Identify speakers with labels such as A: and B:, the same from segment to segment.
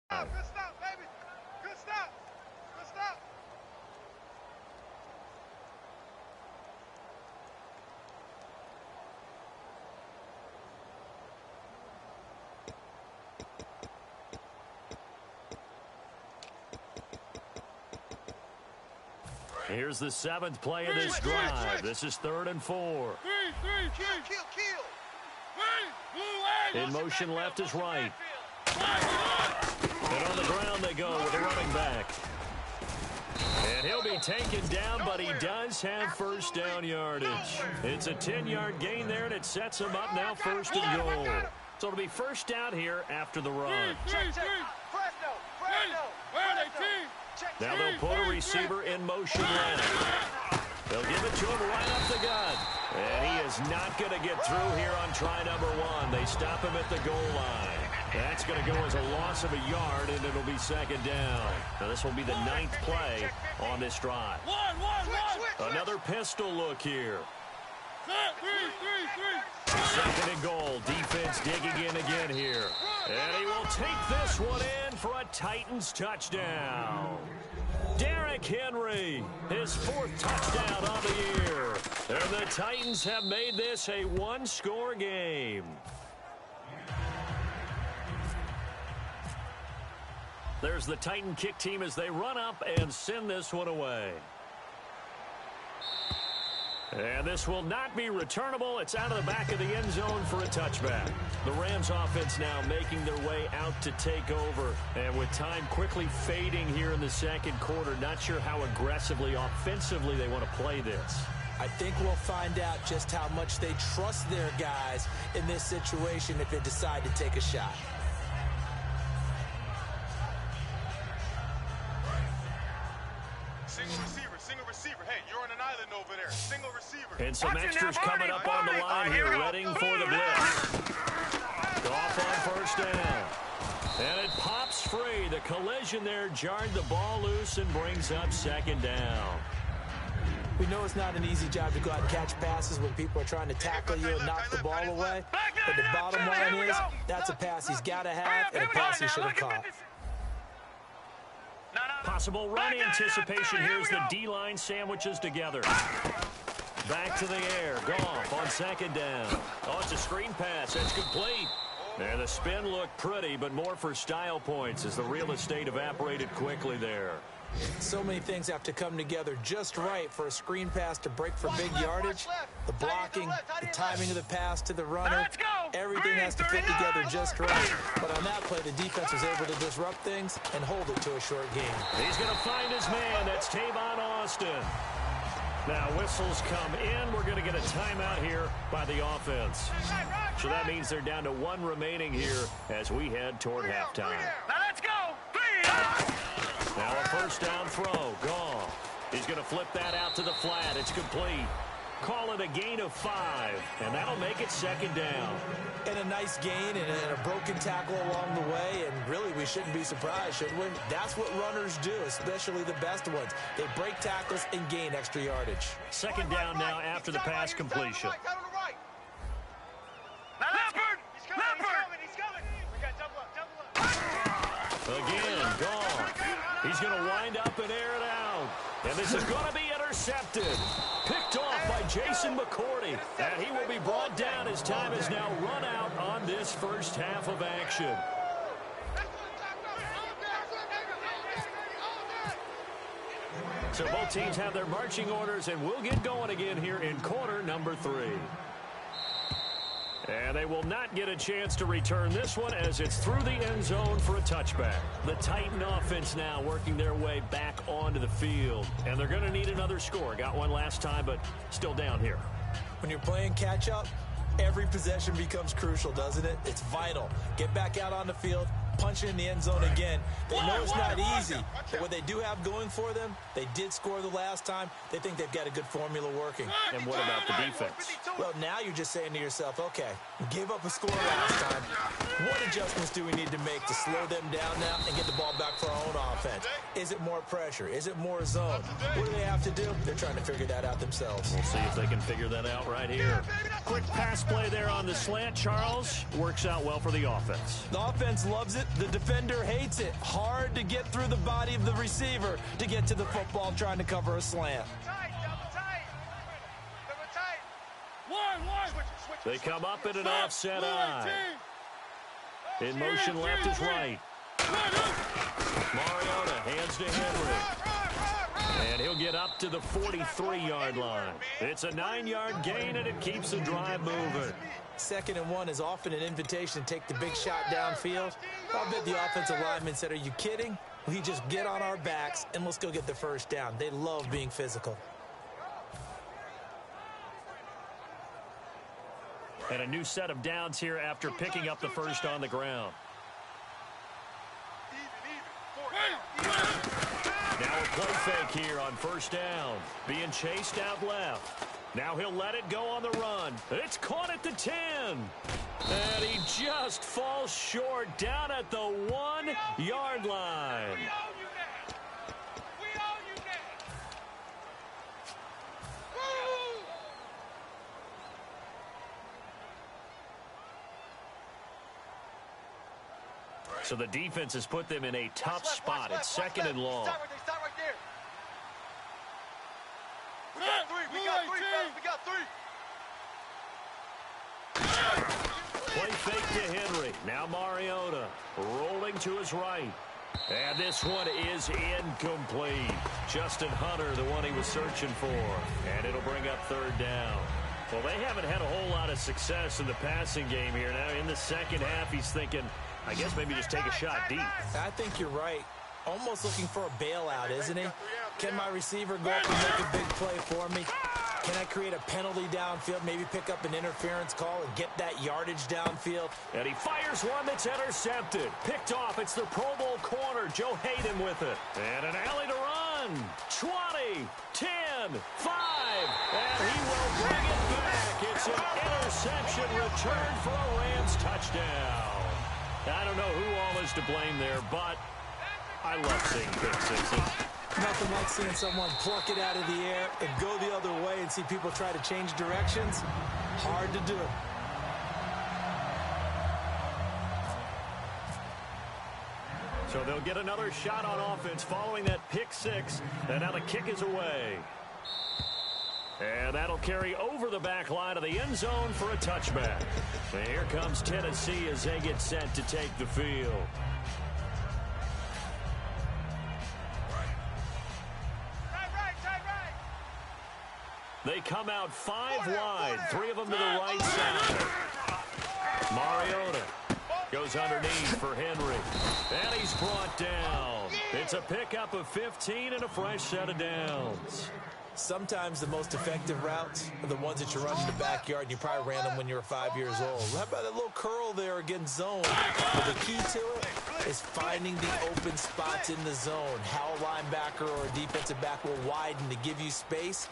A: Good stop, baby. Good stop. Good stop.
B: Here's the seventh play of this drive. This is 3rd and 4.
A: Kill.
B: In motion left is right. And on the ground they go with a running back. And he'll be taken down, but he does have first down yardage. It's a 10-yard gain there, and it sets him up now 1st and goal. So it'll be first down here after the run. Now they'll put a receiver in motion left. They'll give it to him right up the gut. And he is not going to get through here on try number 1. They stop him at the goal line. That's going to go as a loss of a yard, and it'll be 2nd down. Now this will be the 9th play on this drive. Another pistol look here. 2nd and goal. Defense digging in again here. And he will take this one in for a Titans touchdown. Derrick Henry, his 4th touchdown of the year. And the Titans have made this a one-score game. There's the Titan kick team as they run up and send this one away. And this will not be returnable. It's out of the back of the end zone for a touchback. The Rams offense now making their way out to take over. And with time quickly fading here in the 2nd quarter, not sure how aggressively, offensively they want to play this.
C: I think we'll find out just how much they trust their guys in this situation if they decide to take a shot.
A: Single receiver. Hey, you're on an island over there. Single receiver.
B: And some extras coming up on the line here, ready for the blitz. Off on 1st down. And it pops free. The collision there jarred the ball loose and brings up 2nd down.
C: We know it's not an easy job to go out and catch passes when people are trying to tackle you and knock the ball away. But the bottom line is, that's a pass he's got to have and a pass he should have caught.
B: Possible run anticipation. Here's the D-line sandwiches together. Back to the air. Goff on 2nd down. Oh, it's a screen pass. That's complete. And the spin looked pretty, but more for style points as the real estate evaporated quickly there.
C: So many things have to come together just right for a screen pass to break for big yardage. The blocking, the timing of the pass to the runner, everything has to fit together just right. But on that play, the defense was able to disrupt things and hold it to a short game.
B: He's going to find his man. That's Tavon Austin. Now whistles come in. We're going to get a timeout here by the offense. So that means they're down to 1 remaining here as we head toward halftime.
A: Now let's go.
B: Now a 1st down throw. Goff. He's going to flip that out to the flat. It's complete. Call it a gain of 5, and that'll make it 2nd down.
C: And a nice gain and a broken tackle along the way, and really we shouldn't be surprised, should we? That's what runners do, especially the best ones. They break tackles and gain extra yardage.
B: 2nd down now after the pass completion.
A: He's coming. We got double up.
B: Again, Goff. He's going to wind up and air it out. And this is going to be intercepted. Picked off by Jason McCourty. And he will be brought down as time is now run out on this first half of action. So both teams have their marching orders, and we'll get going again here in quarter number 3. And they will not get a chance to return this one as it's through the end zone for a touchback. The Titan offense now working their way back onto the field. And they're going to need another score. Got one last time, but still down here.
C: When you're playing catch-up, every possession becomes crucial, doesn't it? It's vital. Get back out on the field, punch it in the end zone again. They know it's not easy, but what they do have going for them, they did score the last time. They think they've got a good formula working.
B: And what about the defense?
C: Well, now you're just saying to yourself, okay, we gave up a score last time. What adjustments do we need to make to slow them down now and get the ball back for our own offense? Is it more pressure? Is it more zone? What do they have to do? They're trying to figure that out themselves.
B: We'll see if they can figure that out right here. Quick pass play there on the slant. Charles works out well for the offense.
C: The offense loves it. The defender hates it. Hard to get through the body of the receiver to get to the football trying to cover a slant.
B: They come up in an offset eye. In motion left is right. Mariota hands to Henry. And he'll get up to the 43-yard line. It's a 9-yard gain, and it keeps the drive moving.
C: 2nd and 1 is often an invitation to take the big shot downfield. I'll bet the offensive lineman said, are you kidding? We just get on our backs, and let's go get the first down. They love being physical.
B: And a new set of downs here after picking up the first on the ground. Now a play fake here on first down. Being chased out left. Now he'll let it go on the run. It's caught at the 10. And he just falls short down at the 1-yard line. So the defense has put them in a tough spot. It's 2nd and long.
A: Stop right there. We got three.
B: Play fake to Henry. Now Mariota rolling to his right. And this one is incomplete. Justin Hunter, the one he was searching for. And it'll bring up 3rd down. Well, they haven't had a whole lot of success in the passing game here. Now in the second half, he's thinking, I guess maybe just take a shot deep.
C: I think you're right. Almost looking for a bailout, isn't he? Can my receiver go up and make a big play for me? Can I create a penalty downfield, maybe pick up an interference call and get that yardage downfield?
B: And he fires one that's intercepted. Picked off. It's the Pro Bowl corner. Joe Hayden with it. And an alley to run. 20, 10, 5. And he will bring it back. It's an interception return for a Rams touchdown. I don't know who all is to blame there, but I love seeing pick sixes.
C: Nothing like seeing someone pluck it out of the air and go the other way and see people try to change directions. Hard to do.
B: So they'll get another shot on offense following that pick six. And now the kick is away. And that'll carry over the back line of the end zone for a touchback. And here comes Tennessee as they get set to take the field. They come out 5 wide, 3 of them to the right side. Mariota goes underneath for Henry. And he's brought down. It's a pickup of 15 and a fresh set of downs.
C: Sometimes the most effective routes are the ones that you run in the backyard, and you probably ran them when you were 5 years old. How about that little curl there against zone? But the key to it is finding the open spots in the zone. How a linebacker or a defensive back will widen to give you space.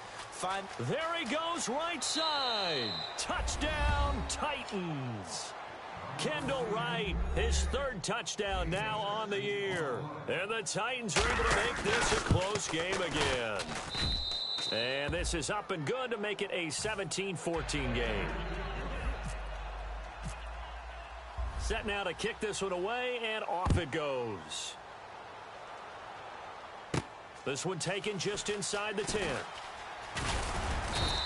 B: There he goes, right side. Touchdown, Titans. Kendall Wright, his 3rd touchdown now on the year. And the Titans are able to make this a close game again. And this is up and good to make it a 17-14 game. Set now to kick this one away, and off it goes. This one taken just inside the 10.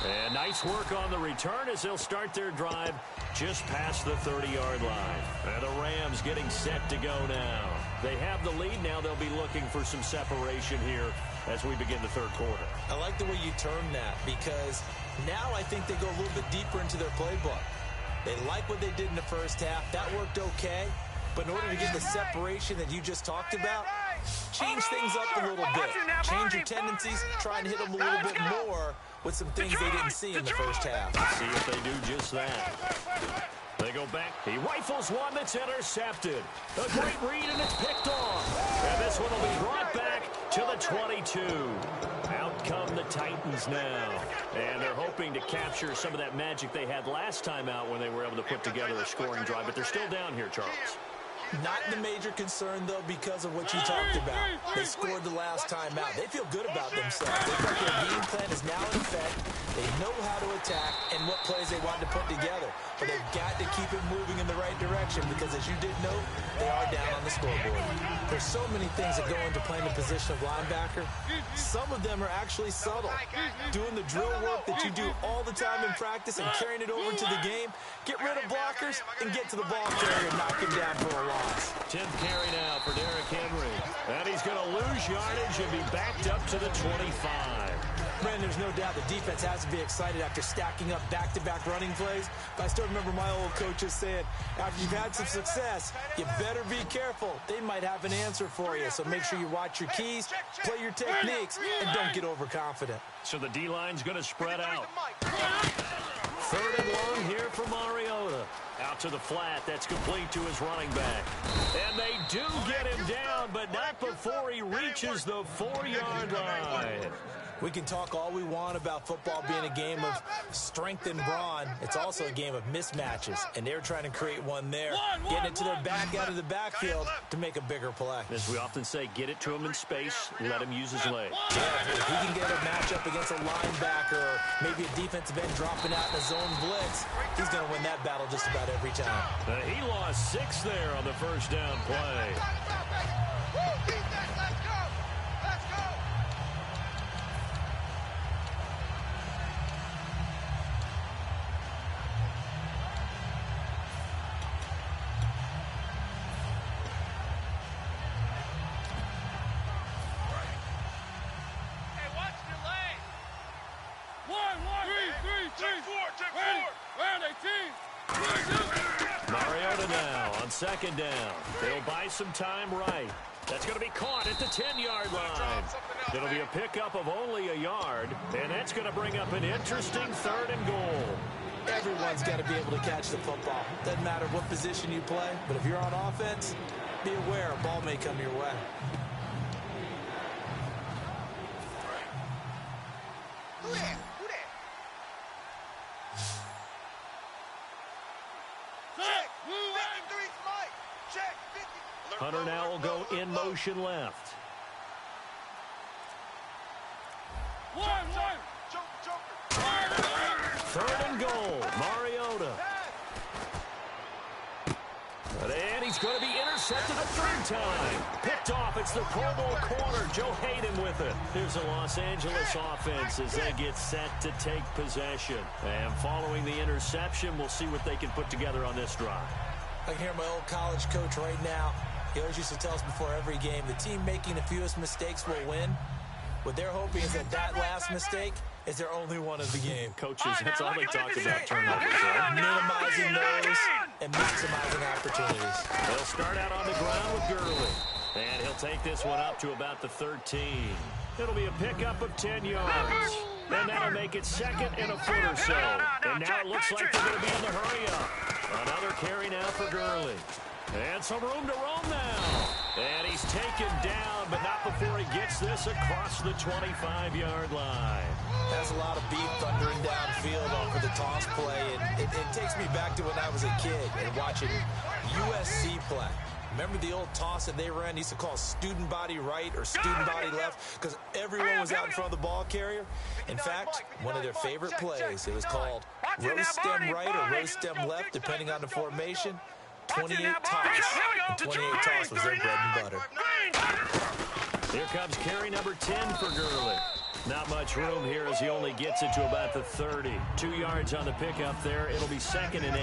B: And nice work on the return as they'll start their drive just past the 30-yard line. And the Rams getting set to go now. They have the lead now. They'll be looking for some separation here as we begin the 3rd quarter.
C: I like the way you term that, because now I think they go a little bit deeper into their playbook. They like what they did in the first half. That worked okay. But in order to get the separation that you just talked about, change things up a little bit. Change your tendencies, try and hit them a little bit more with some things they didn't see in the first half.
B: See if they do just that. They go back. He rifles one that's intercepted. A great read, and it's picked off. And this one will be brought back to the 22. Out come the Titans now. And they're hoping to capture some of that magic they had last time out when they were able to put together a scoring drive. But they're still down here, Charles.
C: Not the major concern, though, because of what you talked about. They scored the last time out. They feel good about themselves. They think their game plan is now in effect. They know how to attack and what plays they want to put together. But they've got to keep it moving in the right direction because, as you did note, they are down on the scoreboard. There's so many things that go into playing the position of linebacker. Some of them are actually subtle. Doing the drill work that you do all the time in practice and carrying it over to the game. Get rid of blockers and get to the ball carrier and knock him down for a loss.
B: 10th carry now for Derrick Henry. And he's going to lose yardage and be backed up to the 25.
C: Brandon, there's no doubt the defense has to be excited after stacking up back-to-back running plays. But I still remember my old coaches saying, after you've had some success, you better be careful. They might have an answer for you. So make sure you watch your keys, play your techniques, and don't get overconfident.
B: So the D-line's going to spread out. 3rd and long here for Mariota. Out to the flat. That's complete to his running back. And they do get him down, but not before he reaches the 4-yard line.
C: We can talk all we want about football being a game of strength and brawn. It's also a game of mismatches, and they're trying to create one there, getting it to their back out of the backfield to make a bigger play.
B: As we often say, get it to him in space, let him use his legs.
C: Yeah, if he can get a matchup against a linebacker or maybe a defensive end dropping out in a zone blitz, he's going to win that battle just about every time.
B: He lost 6 there on the first down play. Mariota now on 2nd down. They'll buy some time right. That's going to be caught at the 10-yard line. It'll be a pickup of only a yard, and that's going to bring up an interesting 3rd and goal.
C: Everyone's got to be able to catch the football. Doesn't matter what position you play, but if you're on offense, be aware a ball may come your way.
B: Hunter now will go in motion left. 3rd and goal. Mariota. And he's going to be intercepted a 3rd time. Picked off. It's the Pro Bowl corner. Joe Hayden with it. Here's the Los Angeles offense as they get set to take possession. And following the interception, we'll see what they can put together on this drive.
C: I can hear my old college coach right now. He always used to tell us before every game, the team making the fewest mistakes will win. What they're hoping is that last mistake is their only one of the game.
B: Coaches, that's all they talk about, turnovers, right?
C: Minimizing those and maximizing opportunities.
B: They'll start out on the ground with Gurley. And he'll take this one up to about the 13. It'll be a pickup of 10 yards. And that'll make it 2nd and a foot or so. And now it looks like they're going to be in the hurry-up. Another carry now for Gurley. And some room to roam now. And he's taken down, but not before he gets this across the 25-yard line.
C: That's a lot of beat thundering downfield off of the toss play. And it takes me back to when I was a kid and watching USC play. Remember the old toss that they ran? They used to call student body right or student body left because everyone was out in front of the ball carrier. In fact, one of their favorite plays, it was called rose stem right or rose stem left, depending on the formation. 28 toss. And 28 toss was their bread and butter.
B: Here comes carry number 10 for Gurley. Not much room here as he only gets it to about the 30. 2 yards on the pickup there. It'll be 2nd and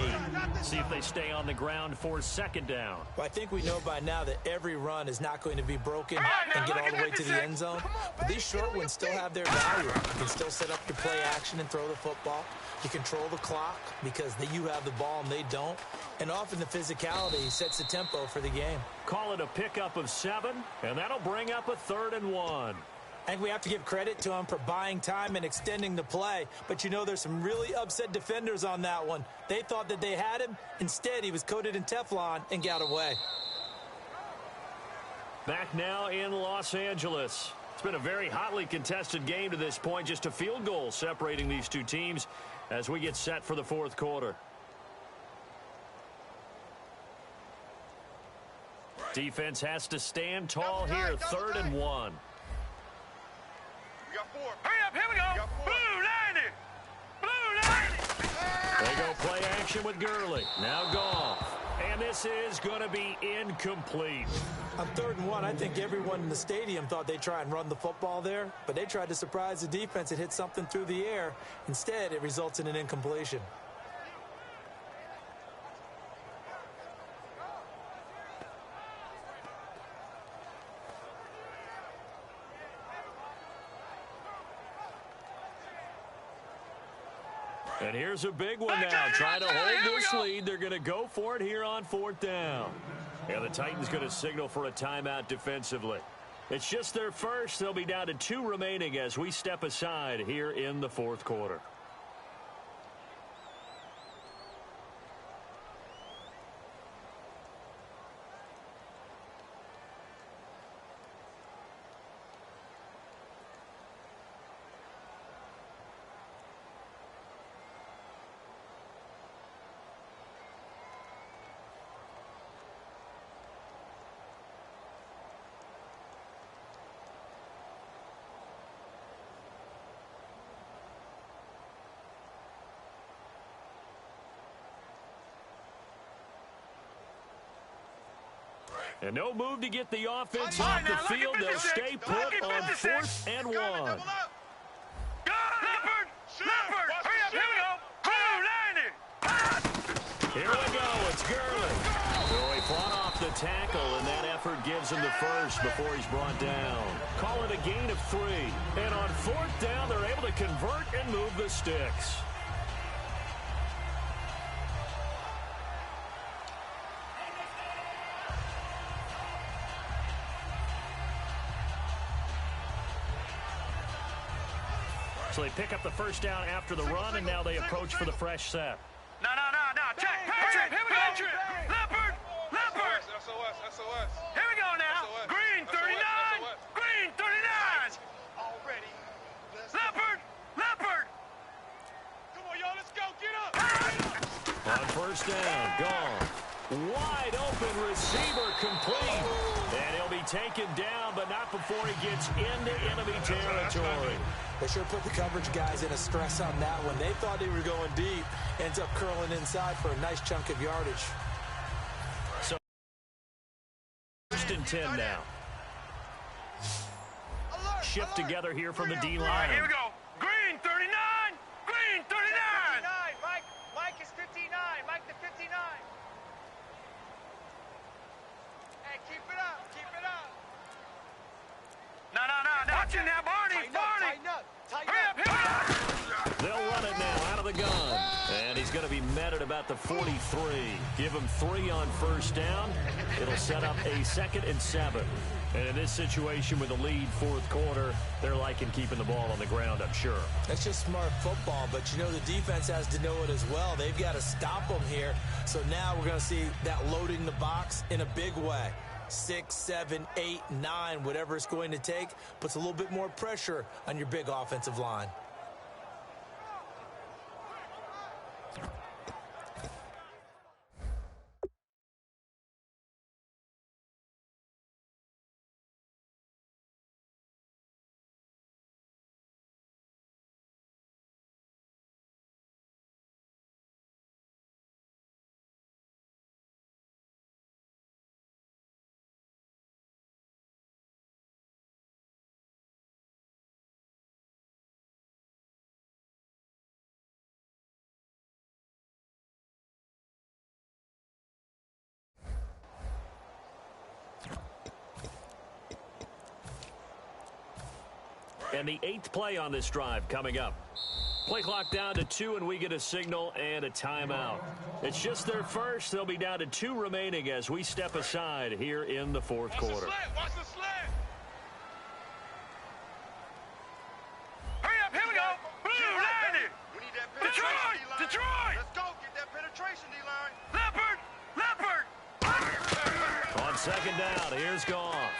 B: 8. See if they stay on the ground for 2nd down.
C: Well, I think we know by now that every run is not going to be broken and get all the way to the end zone. But these short ones still have their value. You can still set up your play action and throw the football. You control the clock because you have the ball and they don't. And often the physicality sets the tempo for the game.
B: Call it a pickup of 7, and that'll bring up a 3rd and 1.
C: I think we have to give credit to him for buying time and extending the play. But, there's some really upset defenders on that one. They thought that they had him. Instead, he was coated in Teflon and got away.
B: Back now in Los Angeles. It's been a very hotly contested game to this point. Just a field goal separating these two teams as we get set for the 4th quarter. Defense has to stand tall here, 3rd and 1.
A: We got 4.
D: Hurry up, here we go. Blue 90. Blue 90.
B: They go play action with Gurley. Now Goff. And this is going to be incomplete.
C: On 3rd and 1, I think everyone in the stadium thought they'd try and run the football there, but they tried to surprise the defense and hit something through the air. Instead, it results in an incompletion.
B: And here's a big one now. Trying to hold this lead. They're going to go for it here on 4th down. And the Titans going to signal for a timeout defensively. It's just their first. They'll be down to 2 remaining as we step aside here in the 4th quarter. And no move to get the offense off the field. They'll stay put on 4th and 1.
D: Go, Leopard! Leopard! Hurry up, here we go! Blue 90!
B: Here we go, it's Gurley. Well, he fought off the tackle, and that effort gives him the first before he's brought down. Call it a gain of 3. And on 4th down, they're able to convert and move the sticks. So they pick up the first down after the run, and now they approach for the fresh set.
D: No. Check. Patrick, here we go. Leopard! Leopard!
A: SOS.
D: Here we go now. Green 39. Green 39.
A: Already.
D: Leopard! Leopard!
A: Come on, y'all. Let's go. Get up.
B: On 1st down, gone. Wide open receiver complete. And he'll be taken down, but not before he gets into enemy territory.
C: They sure put the coverage guys in a stress on that one. They thought they were going deep. Ends up curling inside for a nice chunk of yardage.
B: So, 1st and 10 now. Shift together here from the D-line.
D: All right, here we go. Green 39. Green 39.
A: Mike is 59. Mike the 59. Hey, keep it up.
D: No. Watching now, Barney. Hurry up, here we go.
B: They'll run it now out of the gun. And he's going to be met at about the 43. Give him 3 on 1st down. It'll set up a 2nd and 7. And in this situation with the lead 4th quarter, they're liking keeping the ball on the ground, I'm sure.
C: That's just smart football, but you know the defense has to know it as well. They've got to stop them here. So now we're going to see that loading the box in a big way. 6, 7, 8, 9, whatever it's going to take, puts a little bit more pressure on your big offensive line.
B: And the 8th play on this drive coming up. Play clock down to 2, and we get a signal and a timeout. It's just their first. They'll be down to 2 remaining as we step aside here in the 4th quarter.
A: Watch the slant.
D: Hurry up, here we go. Blue 90.
A: We need that penetration, D-line.
D: Detroit.
A: Let's go. Get that penetration, D-line.
D: Leopard.
B: On 2nd down, here's Goff.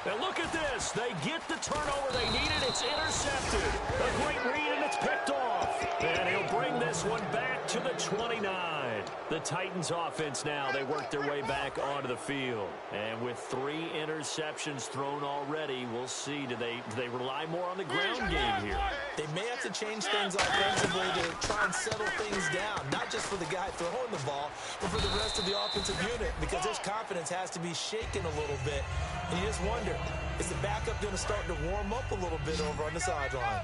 B: And look at this. They get the turnover they needed. It's intercepted. A great read, and it's picked off. And he'll bring this one back to the 29. The Titans offense now, they work their way back onto the field. And with 3 interceptions thrown already, we'll see. Do they rely more on the ground game here?
C: They may have to change things offensively to try and settle things down, not just for the guy throwing the ball, but for the rest of the offensive unit, because his confidence has to be shaken a little bit. And you just wonder, is the backup going to start to warm up a little bit over on the sideline?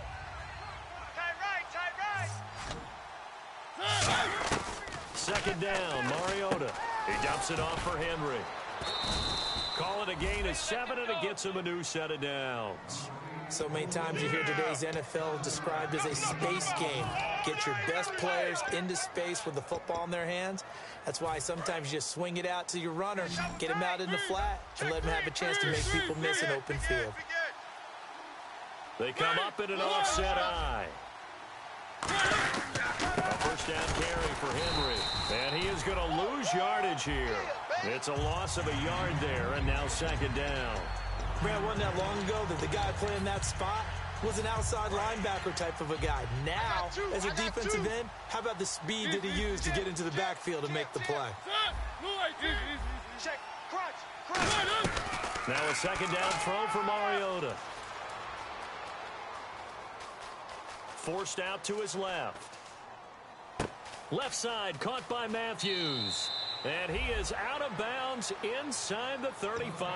B: Second down, Mariota. He dumps it off for Henry. Call it a gain of 7, and it gets him a new set of downs.
C: So many times you hear today's NFL described as a space game. Get your best players into space with the football in their hands. That's why sometimes you just swing it out to your runner, get him out in the flat, and let him have a chance to make people miss an open field.
B: They come up in an offset eye. A first down carry for Henry. And he is going to lose yardage here. It's a loss of a yard there, and now second down.
C: Man, it wasn't that long ago that the guy playing that spot was an outside linebacker type of a guy. Now, as a defensive end, how about the speed that he used to get into the backfield and make the play?
B: Now a second down throw for Mariota. Forced out to his left. Left side caught by Matthews. And he is out of bounds inside the 35.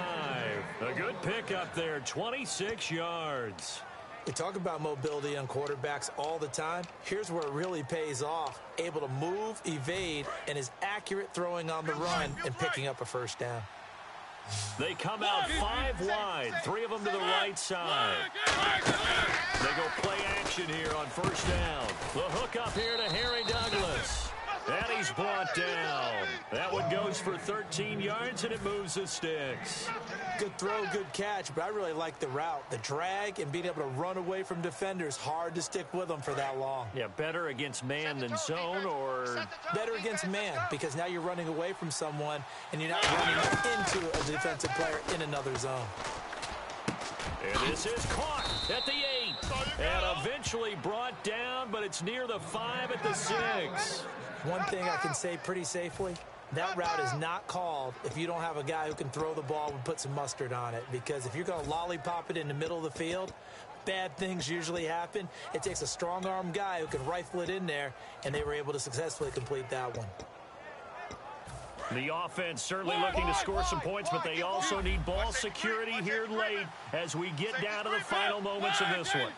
B: A good pickup there, 26 yards.
C: We talk about mobility on quarterbacks all the time. Here's where it really pays off. Able to move, evade, and is accurate throwing on the run and picking up a first down.
B: They come out 5 wide, 3 of them to the right side. They go play action here on first down. The hook up here to Harry Douglas. And he's brought down. That one goes for 13 yards, and it moves the sticks.
C: Good throw, good catch, but I really like the route. The drag and being able to run away from defenders, hard to stick with them for that long.
B: Yeah, better against man than zone, or?
C: Better against man, because now you're running away from someone, and you're not running into a defensive player in another zone.
B: And this is caught at the 8. And eventually brought down, but it's near the 5 at the 6.
C: One thing I can say pretty safely, that route is not called if you don't have a guy who can throw the ball and put some mustard on it. Because if you're going to lollipop it in the middle of the field, bad things usually happen. It takes a strong-arm guy who can rifle it in there, and they were able to successfully complete that one.
B: The offense certainly looking to score some points, but they also need ball security here late as we get down to the final moments of this one.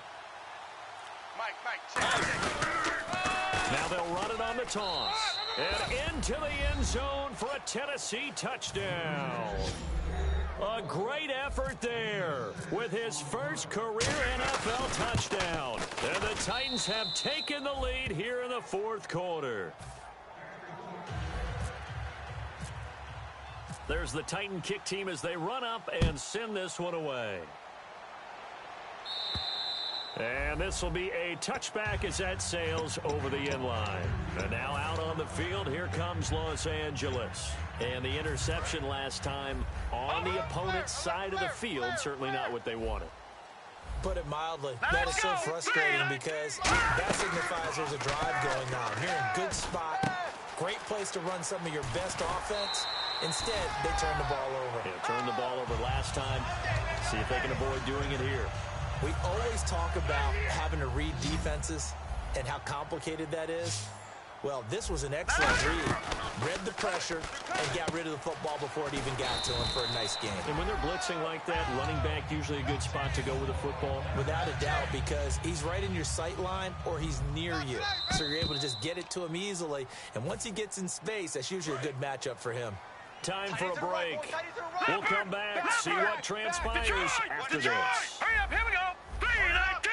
B: Now they'll run it on the toss. And into the end zone for a Tennessee touchdown. A great effort there with his first career NFL touchdown. And the Titans have taken the lead here in the 4th quarter. There's the Titan kick team as they run up and send this one away. And this will be a touchback as that sails over the end line. And now out on the field, here comes Los Angeles. And the interception last time on the opponent's side of the field, certainly not what they wanted.
C: Put it mildly, that is so frustrating because that signifies there's a drive going on. You're in a good spot, great place to run some of your best offense. Instead, they turn the ball over.
B: Yeah, turned the ball over last time. See if they can avoid doing it here.
C: We always talk about having to read defenses and how complicated that is. Well, this was an excellent read. Read the pressure and got rid of the football before it even got to him for a nice game.
B: And when they're blitzing like that, running back usually a good spot to go with the football?
C: Without a doubt, because he's right in your sight line or he's near you. So you're able to just get it to him easily. And once he gets in space, that's usually a good matchup for him.
B: Time for a break. We'll come back, see what transpires after this.
D: Hurry up, here we go. 3-19.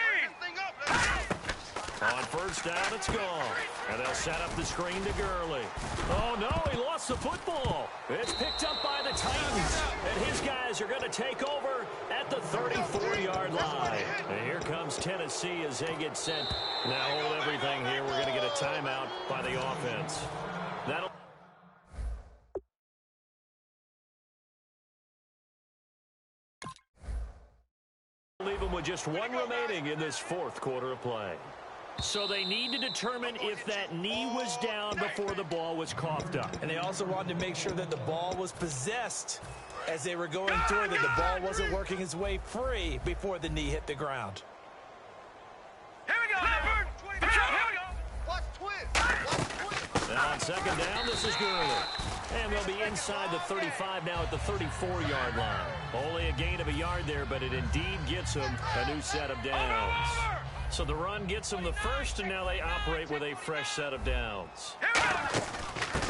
B: On first down, it's gone. And they'll set up the screen to Gurley. Oh, no, he lost the football. It's picked up by the Titans. And his guys are going to take over at the 34-yard line. And here comes Tennessee as they get set. Now hold everything here. We're going to get a timeout by the offense. That'll... even with just one remaining in this fourth quarter of play. So they need to determine if that knee was down before the ball was coughed up.
C: And they also wanted to make sure that the ball was possessed as they were going through it, that the ball wasn't working its way free before the knee hit the ground.
D: Here we go, Leopard. Here we go.
A: Watch twist.
B: Now on second down, this is Gurley. And they'll be inside the 35 now at the 34-yard line. Only a gain of a yard there, but it indeed gets them a new set of downs. So the run gets them the first, and now they operate with a fresh set of downs.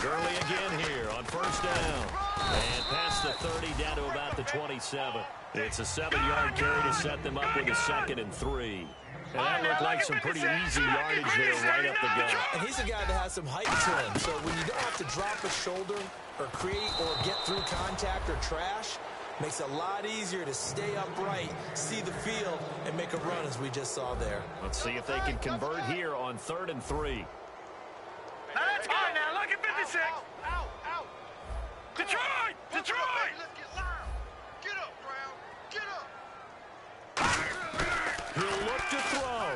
B: Gurley again here on first down. And past the 30 down to about the 27. It's a 7-yard carry to set them up with a 2nd and 3. And that looked like some pretty easy yardage there right up the gut.
C: And he's a guy that has some height to him. So when you don't have to drop a shoulder or create or get through contact or trash, makes it a lot easier to stay upright, see the field, and make a run as we just saw there.
B: Let's see if they can convert here on 3rd and 3.
D: Now that's fine now. Look at 56.
A: Out.
D: Detroit!
A: Let's get loud. Get up, Brown. Get up.
B: He'll look to throw.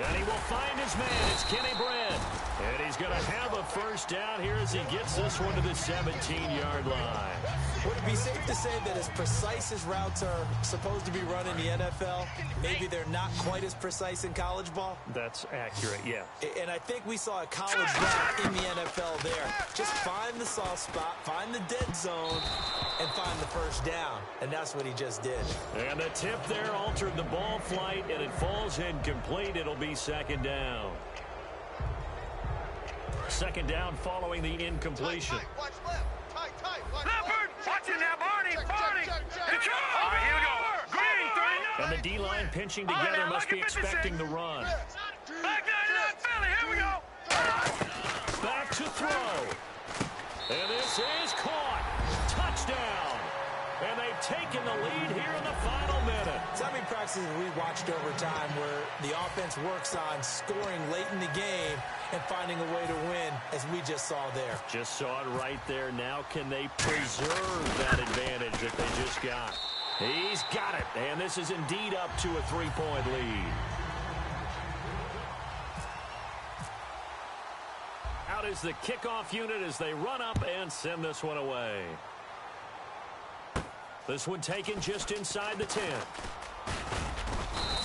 B: And he will find his man. It's Kenny Brand. And he's going to have a first down here as he gets this one to the 17-yard line.
C: Would it be safe to say that as precise as routes are supposed to be run in the NFL, maybe they're not quite as precise in college ball?
B: That's accurate, yeah.
C: And I think we saw a college route in the NFL there. Just find the soft spot, find the dead zone, and find the first down. And that's what he just did.
B: And the tip there altered the ball flight, and it falls incomplete. It'll be 2nd down. 2nd down following the incompletion.
A: Tight. Watch left. Tight. Watch
D: Leopard! Watch it now, Barney!
A: Check.
D: Detroit! All right, here we go. Green, 39.
B: And the D-line pinching together must be expecting the run.
D: Back 99, Philly, here we go.
B: Back to throw. And this is caught. Touchdown. And they've taken the lead here in the final minute.
C: So how many practices we watched over time where the offense works on scoring late in the game and finding a way to win, as we just saw there?
B: Just saw it right there. Now can they preserve that advantage that they just got? He's got it. And this is indeed up to a 3-point lead. Out is the kickoff unit as they run up and send this one away. This one taken just inside the 10.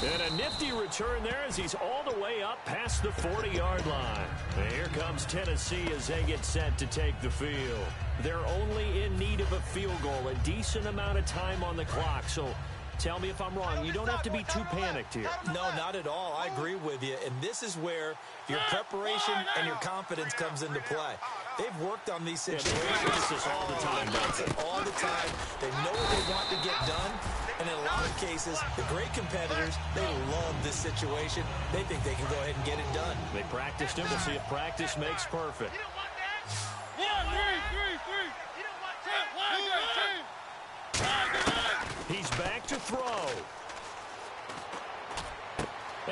B: And a nifty return there as he's all the way up past the 40-yard line. And here comes Tennessee as they get set to take the field. They're only in need of a field goal, a decent amount of time on the clock. So tell me if I'm wrong. You don't have to be too panicked here.
C: No, not at all. I agree with you. And this is where your preparation and your confidence comes into play. They've worked on these situations.
B: They practice this all the time, don't they?
C: All the time. They know what they want to get done. And in a lot of cases, the great competitors, they love this situation. They think they can go ahead and get it done.
B: They practiced it. We'll see if practice makes perfect. He's back to throw.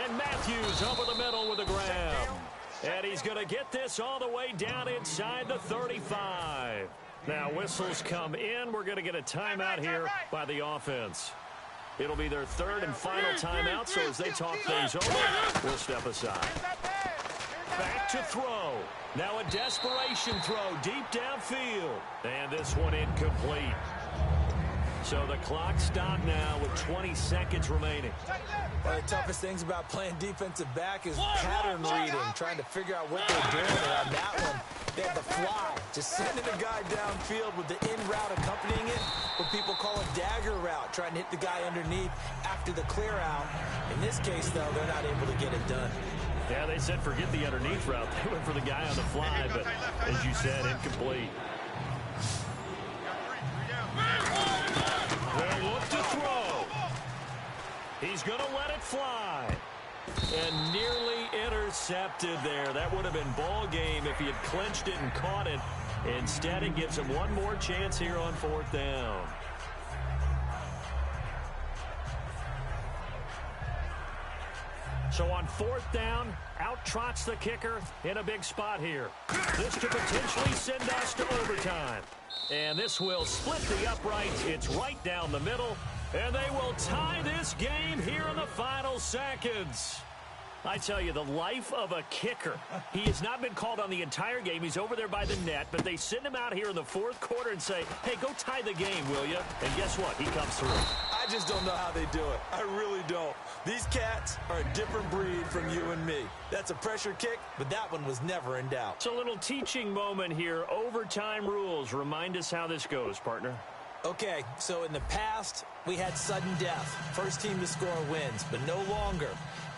B: And Matthews over the middle with a grab. And he's going to get this all the way down inside the 35. Now whistles come in. We're going to get a timeout here by the offense. It'll be their 3rd and final timeout, so as they talk things over, we'll step aside. Back to throw. Now a desperation throw deep downfield. And this one incomplete. So the clock stopped now with 20 seconds remaining.
C: One of the toughest things about playing defensive back is pattern reading, trying to figure out what they're doing. And on that one, they had the fly, just sending a guy downfield with the in route accompanying it, what people call a dagger route, trying to hit the guy underneath after the clear out. In this case, though, they're not able to get it done.
B: Yeah, they said forget the underneath route. They went for the guy on the fly, but as you said, incomplete. They'll look to throw. He's going to let it fly. And nearly intercepted there. That would have been ball game if he had clinched it and caught it. Instead, it gives him one more chance here on 4th down. So on 4th down, out trots the kicker in a big spot here. This could potentially send us to overtime. And this will split the uprights. It's right down the middle. And they will tie this game here in the final seconds. I tell you, the life of a kicker. He has not been called on the entire game. He's over there by the net, but they send him out here in the fourth quarter and say, hey, go tie the game, will you? And guess what? He comes through.
C: I just don't know how they do it. I really don't. These cats are a different breed from you and me. That's a pressure kick, but that one was never in doubt.
B: It's a little teaching moment here. Overtime rules. Remind us how this goes, partner.
C: Okay, so in the past, we had sudden death. First team to score wins, but no longer.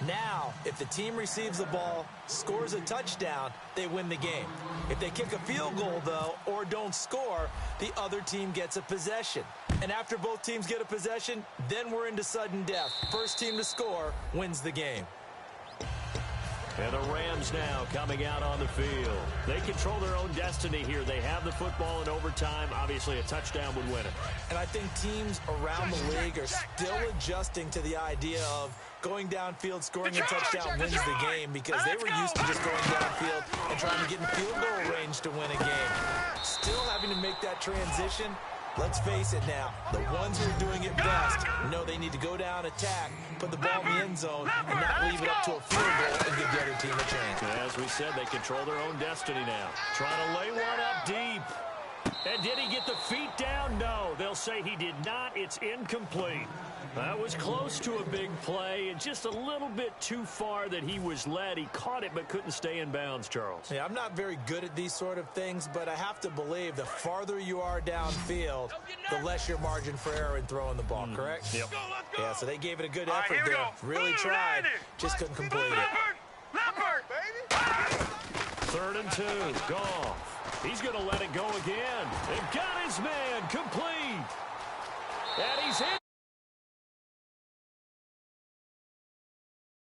C: Now, if the team receives the ball, scores a touchdown, they win the game. If they kick a field goal, though, or don't score, the other team gets a possession. And after both teams get a possession, then we're into sudden death. First team to score wins the game.
B: And the Rams now coming out on the field. They control their own destiny here. They have the football in overtime. Obviously, a touchdown would win it.
C: And I think teams around the league are still adjusting to the idea of going downfield, scoring a touchdown wins the game, because they were used to just going downfield and trying to get in field goal range to win a game. Still having to make that transition. Let's face it now, the ones who are doing it best know they need to go down, attack, put the ball in the end zone, and not leave it up to a field goal and give the other team a chance.
B: As we said, they control their own destiny now. Trying to lay one up deep. And did he get the feet down? No, they'll say he did not. It's incomplete. That was close to a big play, and just a little bit too far that he was led. He caught it but couldn't stay in bounds, Charles.
C: Yeah, I'm not very good at these sort of things, but I have to believe the farther you are downfield, the less your margin for error in throwing the ball, correct?
B: Yep.
C: Yeah, so they gave it a good effort there. Really tried, just couldn't complete it.
D: Leopard, baby!
B: 3rd and 2, Goff. He's going to let it go again. And got his man complete. And he's in.